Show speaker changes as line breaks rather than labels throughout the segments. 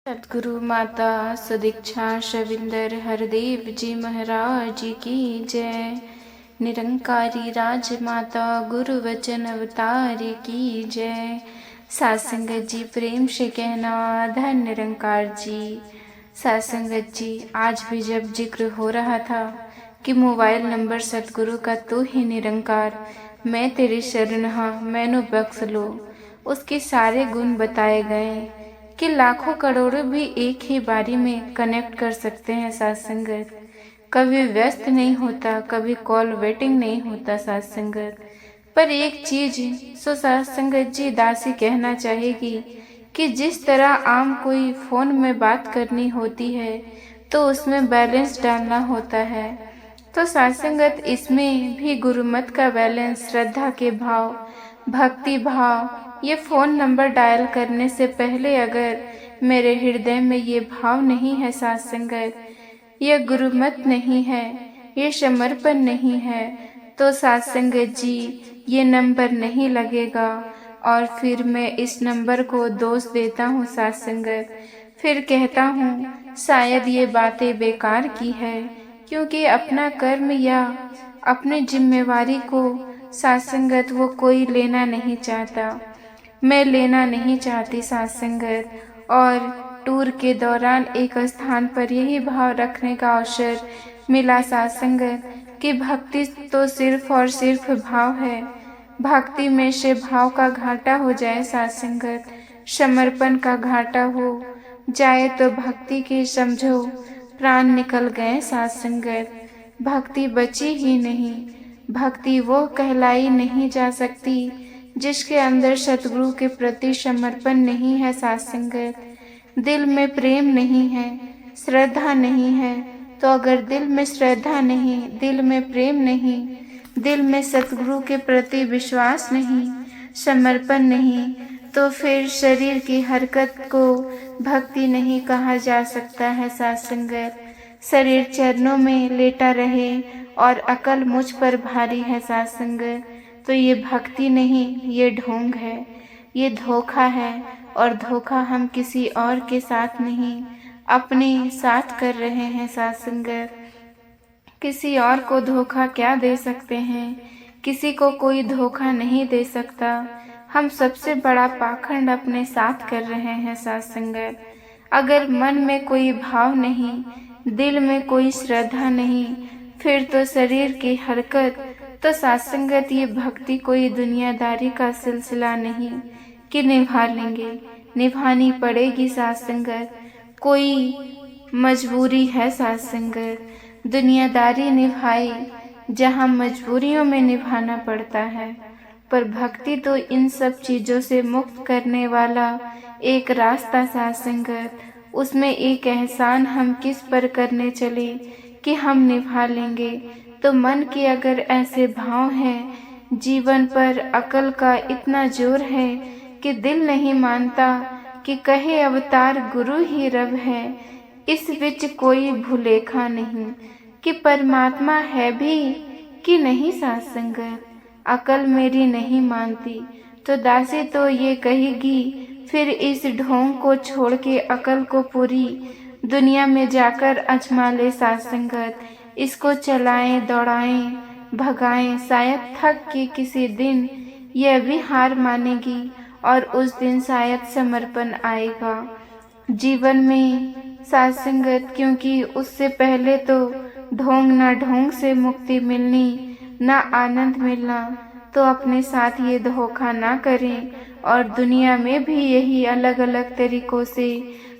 सद्गुरु माता सुदीक्षा शविंदर हरदेव जी महाराज जी की जय। निरंकारी राजमाता गुरु वचन अवतारी की जय। सासंगत जी प्रेम से कहना धन निरंकार जी। सासंगत जी आज भी जब जिक्र हो रहा था कि मोबाइल नंबर सतगुरु का तू ही निरंकार, मैं तेरी शरण हाँ मैनू बख्श लो, उसके सारे गुण बताए गए कि लाखों करोड़ों भी एक ही बारी में कनेक्ट कर सकते हैं। सत्संगत कभी व्यस्त नहीं होता, कभी कॉल वेटिंग नहीं होता सत्संगत। पर एक चीज सो सत्संगत जी दासी कहना चाहेगी कि जिस तरह आम कोई फोन में बात करनी होती है तो उसमें बैलेंस डालना होता है, तो सत्संगत इसमें भी गुरुमत का बैलेंस श्रद्धा के भाव, भक्ति भाव, ये फ़ोन नंबर डायल करने से पहले अगर मेरे हृदय में ये भाव नहीं है सत्संगत, यह गुरुमत नहीं है, ये समर्पण नहीं है, तो सत्संगत जी ये नंबर नहीं लगेगा। और फिर मैं इस नंबर को दोष देता हूँ सत्संगत, फिर कहता हूँ शायद ये बातें बेकार की है, क्योंकि अपना कर्म या अपनी जिम्मेवारी को सत्संगत वो कोई लेना नहीं चाहता, मैं लेना नहीं चाहती सत्संगत। और टूर के दौरान एक स्थान पर यही भाव रखने का अवसर मिला सत्संगत कि भक्ति तो सिर्फ और सिर्फ भाव है, भक्ति में से भाव का घाटा हो जाए सत्संगत, समर्पण का घाटा हो जाए तो भक्ति के समझो प्राण निकल गए सत्संगत, भक्ति बची ही नहीं। भक्ति वो कहलाई नहीं जा सकती जिसके अंदर सतगुरु के प्रति समर्पण नहीं है सत्संगत, दिल में प्रेम नहीं है, श्रद्धा नहीं है। तो अगर दिल में श्रद्धा नहीं, दिल में प्रेम नहीं, दिल में सतगुरु के प्रति विश्वास नहीं, समर्पण नहीं, तो फिर शरीर की हरकत को भक्ति नहीं कहा जा सकता है सत्संगत। शरीर चरणों में लेटा रहे और अकल मुझ पर भारी है सत्संगत, तो ये भक्ति नहीं, ये ढोंग है, ये धोखा है। और धोखा हम किसी और के साथ नहीं, अपने साथ कर रहे हैं सत्संगत। किसी और को धोखा क्या दे सकते हैं, किसी को कोई धोखा नहीं दे सकता। हम सबसे बड़ा पाखंड अपने साथ कर रहे हैं सत्संगत। अगर मन में कोई भाव नहीं, दिल में कोई श्रद्धा नहीं, फिर तो शरीर की हरकत, तो सत्संगत ये भक्ति कोई दुनियादारी का सिलसिला नहीं कि निभा लेंगे, निभानी पड़ेगी सत्संगत, कोई मजबूरी है सत्संगत। दुनियादारी निभाई जहाँ मजबूरियों में निभाना पड़ता है, पर भक्ति तो इन सब चीज़ों से मुक्त करने वाला एक रास्ता सत्संगत। उसमें एक एहसान हम किस पर करने चले कि हम निभा लेंगे। तो मन के अगर ऐसे भाव हैं, जीवन पर अकल का इतना जोर है कि दिल नहीं मानता कि कहे अवतार गुरु ही रब है, इस विच कोई भूलेखा नहीं कि परमात्मा है भी कि नहीं सत्संगत। अकल मेरी नहीं मानती तो दासी तो ये कहेगी फिर इस ढोंग को छोड़ के अकल को पूरी दुनिया में जाकर आजमा ले सत्संगत। इसको चलाएं, दौड़ाएं, भगाएं, शायद थक के किसी दिन यह भी हार मानेगी और उस दिन शायद समर्पण आएगा जीवन में सत्संगत। क्योंकि उससे पहले तो ढोंग ना ढोंग से मुक्ति मिलनी, ना आनंद मिलना, तो अपने साथ ये धोखा ना करें। और दुनिया में भी यही अलग अलग तरीकों से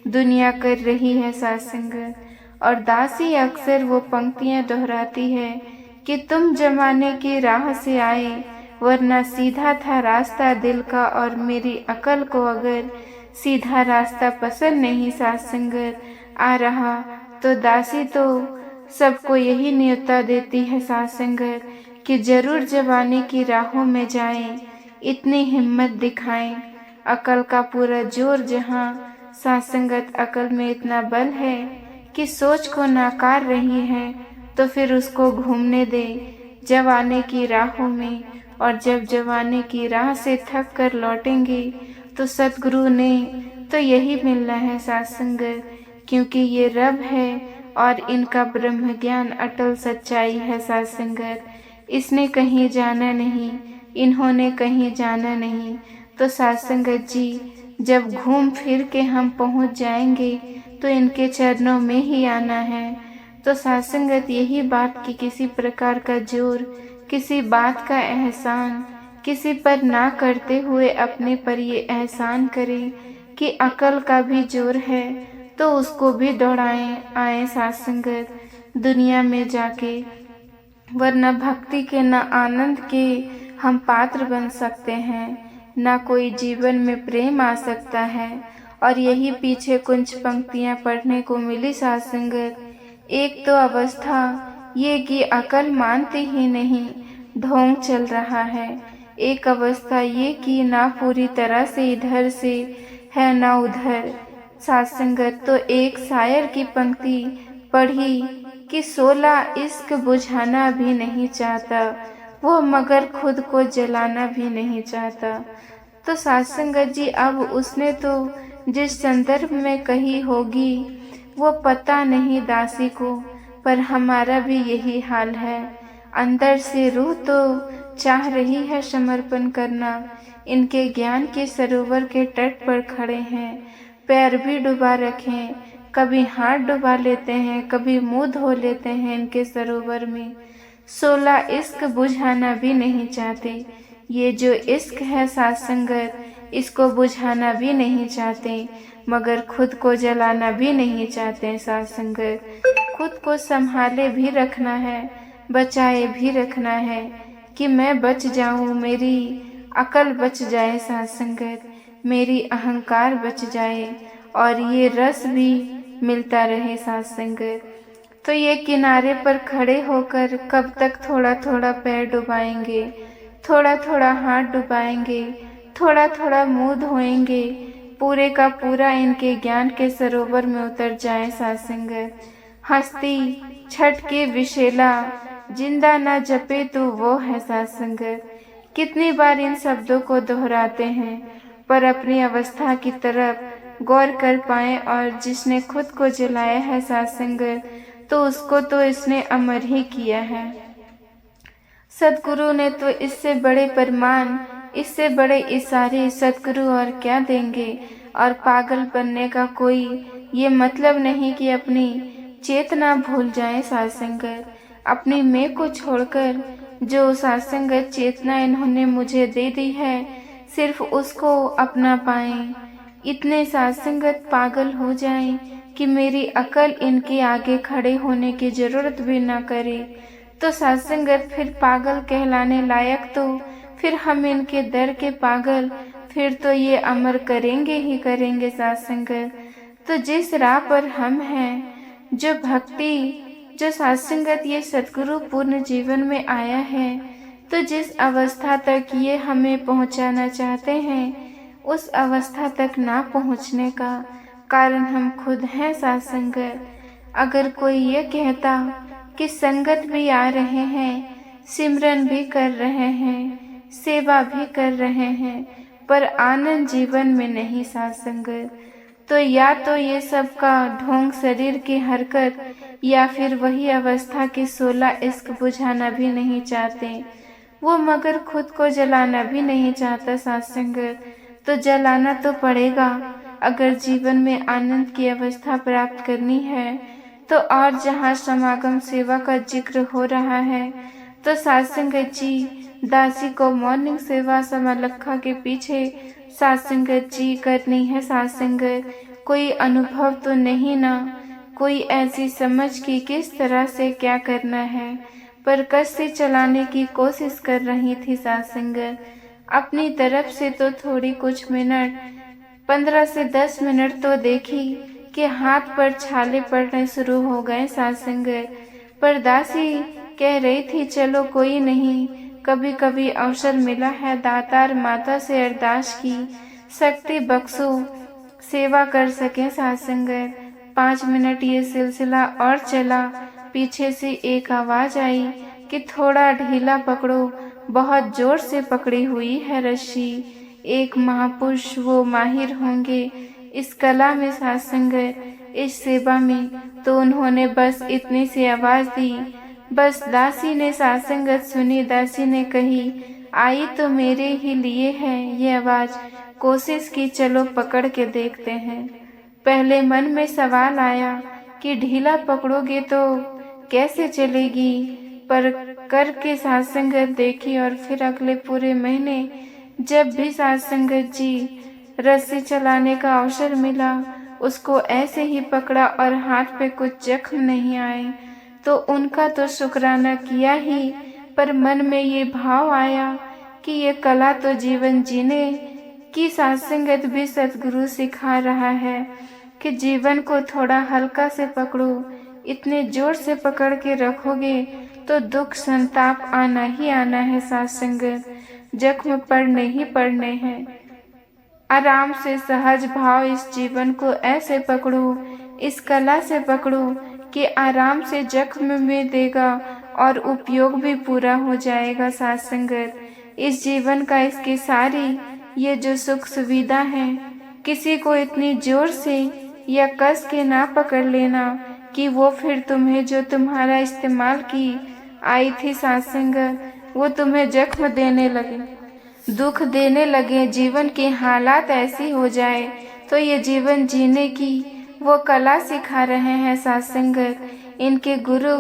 दुनिया कर रही है सत्संगत। और दासी अक्सर वो पंक्तियां दोहराती है कि तुम जमाने की राह से आए, वरना सीधा था रास्ता दिल का। और मेरी अकल को अगर सीधा रास्ता पसंद नहीं सत्संगत आ रहा, तो दासी तो सबको यही न्योता देती है सत्संगत कि जरूर जवानी की राहों में जाएं, इतनी हिम्मत दिखाएं। अकल का पूरा जोर जहाँ सत्संगत अकल में इतना बल है कि सोच को नाकार रही है, तो फिर उसको घूमने दे जवानी की राहों में। और जब जवानी की राह से थक कर लौटेंगे तो सतगुरु ने तो यही मिलना है साथ संगत, क्योंकि ये रब है और इनका ब्रह्म ज्ञान अटल सच्चाई है साथ संगत। इसने कहीं जाना नहीं, इन्होंने कहीं जाना नहीं। तो साथ संगत जी, जब घूम फिर के हम पहुंच जाएंगे तो इनके चरणों में ही आना है। तो साथ संगत यही बात कि किसी प्रकार का जोर, किसी बात का एहसान किसी पर ना करते हुए अपने पर ये एहसान करें कि अकल का भी जोर है तो उसको भी दौड़ाएं आए साथ संगत दुनिया में जाके, वरना भक्ति के न आनंद के हम पात्र बन सकते हैं, ना कोई जीवन में प्रेम आ सकता है। और यही पीछे कुछ पंक्तियां पढ़ने को मिली साथ संगत। एक तो अवस्था ये कि अकल मानती ही नहीं, ढोंग चल रहा है। एक अवस्था ये कि ना पूरी तरह से इधर से है ना उधर साथ संगत। तो एक शायर की पंक्ति पढ़ी कि 16 इश्क बुझाना भी नहीं चाहता वो, मगर खुद को जलाना भी नहीं चाहता। तो साथ संगत जी, अब उसने तो जिस संदर्भ में कही होगी वो पता नहीं दासी को, पर हमारा भी यही हाल है। अंदर से रूह तो चाह रही है समर्पण करना, इनके ज्ञान के सरोवर के तट पर खड़े हैं, पैर भी डुबा रखें, कभी हाथ डुबा लेते हैं, कभी मुंह धो लेते हैं इनके सरोवर में। 16 इश्क बुझाना भी नहीं चाहते, ये जो इश्क है साथ संगत इसको बुझाना भी नहीं चाहते, मगर खुद को जलाना भी नहीं चाहते साथ संगत। खुद को संभाले भी रखना है, बचाए भी रखना है कि मैं बच जाऊं, मेरी अकल बच जाए साथ संगत, मेरी अहंकार बच जाए और ये रस भी मिलता रहे साथ संगत। तो ये किनारे पर खड़े होकर कब तक थोड़ा थोड़ा पैर डुबाएंगे, थोड़ा थोड़ा हाथ डुबाएंगे, थोड़ा थोड़ा मुंह धोएंगे, पूरे का पूरा इनके ज्ञान के सरोवर में उतर जाए साथ संगत। हस्ती छठ के विशेला जिंदा न जपे तो वो है साथ संगत। कितनी बार इन शब्दों को दोहराते हैं पर अपनी अवस्था की तरफ गौर कर पाए, और जिसने खुद को जलाया है साथ संगत तो उसको तो इसने अमर ही किया है। सदगुरु ने तो इससे बड़े प्रमाण, इससे बड़े इशारे सदगुरु और क्या देंगे। और पागल बनने का कोई ये मतलब नहीं कि अपनी चेतना भूल जाए साथ संगत, अपनी मैं को छोड़कर जो साथ संगत चेतना इन्होंने मुझे दे दी है सिर्फ उसको अपना पाएं। इतने साथ संगत पागल हो जाएं कि मेरी अकल इनके आगे खड़े होने की जरूरत भी ना करे। तो साथ संगत फिर पागल कहलाने लायक, तो फिर हम इनके दर के पागल, फिर तो ये अमर करेंगे ही करेंगे साथ संगत। तो जिस राह पर हम हैं, जो भक्ति, जो साथ संगत ये सतगुरु पूर्ण जीवन में आया है, तो जिस अवस्था तक ये हमें पहुंचाना चाहते हैं उस अवस्था तक ना पहुंचने का कारण हम खुद हैं साथ संगत। अगर कोई ये कहता कि संगत भी आ रहे हैं, सिमरन भी कर रहे हैं, सेवा भी कर रहे हैं, पर आनंद जीवन में नहीं साथ संगत, तो या तो ये सब का ढोंग शरीर की हरकत, या फिर वही अवस्था के 16 इश्क बुझाना भी नहीं चाहते वो, मगर खुद को जलाना भी नहीं चाहता साथ संगत। तो जलाना तो पड़ेगा अगर जीवन में आनंद की अवस्था प्राप्त करनी है। तो और जहाँ समागम सेवा का जिक्र हो रहा है, तो साथ संगत जी दासी को मॉर्निंग सेवा समालखा के पीछे साथ संगत जी करनी है साथ संगत। कोई अनुभव तो नहीं ना, कोई ऐसी समझ कि किस तरह से क्या करना है, पर कस से चलाने की कोशिश कर रही थी साथ संगत। अपनी तरफ से तो थोड़ी कुछ मिनट 15 से 10 मिनट तो देखी कि हाथ पर छाले पड़ने शुरू हो गए साथ संगत, पर दासी कह रही थी चलो कोई नहीं, कभी कभी अवसर मिला है, दातार माता से अरदास की शक्ति बख्शो सेवा कर सके साथ संगत। 5 मिनट ये सिलसिला और चला, पीछे से एक आवाज आई कि थोड़ा ढीला पकड़ो, बहुत जोर से पकड़ी हुई है रस्सी। एक महापुरुष वो माहिर होंगे इस कला में, साथ संगत इस सेवा में। तो उन्होंने बस इतनी सी आवाज दी। बस दासी ने साथ संगत सुनी। दासी ने कही, आई तो मेरे ही लिए है ये आवाज। कोशिश की, चलो पकड़ के देखते हैं। पहले मन में सवाल आया कि ढीला पकड़ोगे तो कैसे चलेगी, पर करके साथ संगत देखी। और फिर अगले पूरे महीने जब भी साथ संगत जी रस्सी चलाने का अवसर मिला, उसको ऐसे ही पकड़ा और हाथ पे कुछ जख्म नहीं आए। तो उनका तो शुक्राना किया ही, पर मन में ये भाव आया कि ये कला तो जीवन जीने की साथ संगत भी सतगुरु सिखा रहा है कि जीवन को थोड़ा हल्का से पकड़ो। इतने जोर से पकड़ के रखोगे तो दुख संताप आना ही आना है। साथ संगत जख्म पड़ने ही पड़ने हैं। आराम से सहज भाव इस जीवन को ऐसे पकड़ो, इस कला से पकड़ो कि आराम से जख्म में देगा और उपयोग भी पूरा हो जाएगा। साथ संगत इस जीवन का, इसकी सारी ये जो सुख सुविधा है, किसी को इतनी जोर से या कस के ना पकड़ लेना कि वो फिर तुम्हें, जो तुम्हारा इस्तेमाल की आई थी साथ संगत, वो तुम्हें जख्म देने लगे, दुख देने लगे, जीवन के हालात ऐसी हो जाए। तो ये जीवन जीने की वो कला सिखा रहे हैं साथ संगत। इनके गुरु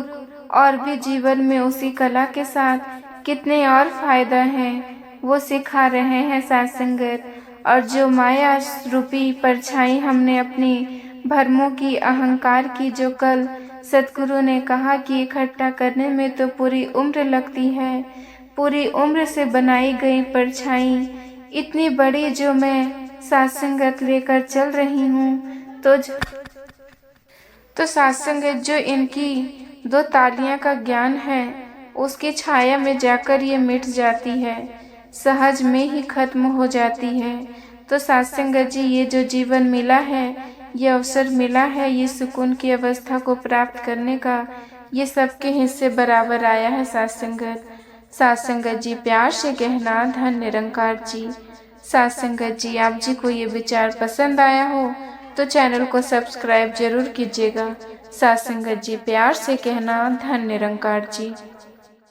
और भी जीवन में उसी कला के साथ कितने और फायदा हैं वो सिखा रहे हैं साथ संगत। और जो माया रूपी परछाई हमने अपनी भरमों की, अहंकार की, जो कल सतगुरु ने कहा कि इकट्ठा करने में तो पूरी उम्र लगती है, पूरी उम्र से बनाई गई परछाई इतनी बड़ी जो मैं साथ संगत लेकर चल रही हूँ, तो साथ संगत जो इनकी 2 तालियां का ज्ञान है, उसकी छाया में जाकर ये मिट जाती है, सहज में ही खत्म हो जाती है। तो साथ संगत जी, ये जो जीवन मिला है, ये अवसर मिला है, ये सुकून की अवस्था को प्राप्त करने का, ये सबके हिस्से बराबर आया है। साथ संगत जी प्यार से कहना, धन निरंकार जी। साथ संगत जी, आप जी को ये विचार पसंद आया हो तो चैनल को सब्सक्राइब जरूर कीजिएगा। साथ संगत जी प्यार से कहना, धन निरंकार जी।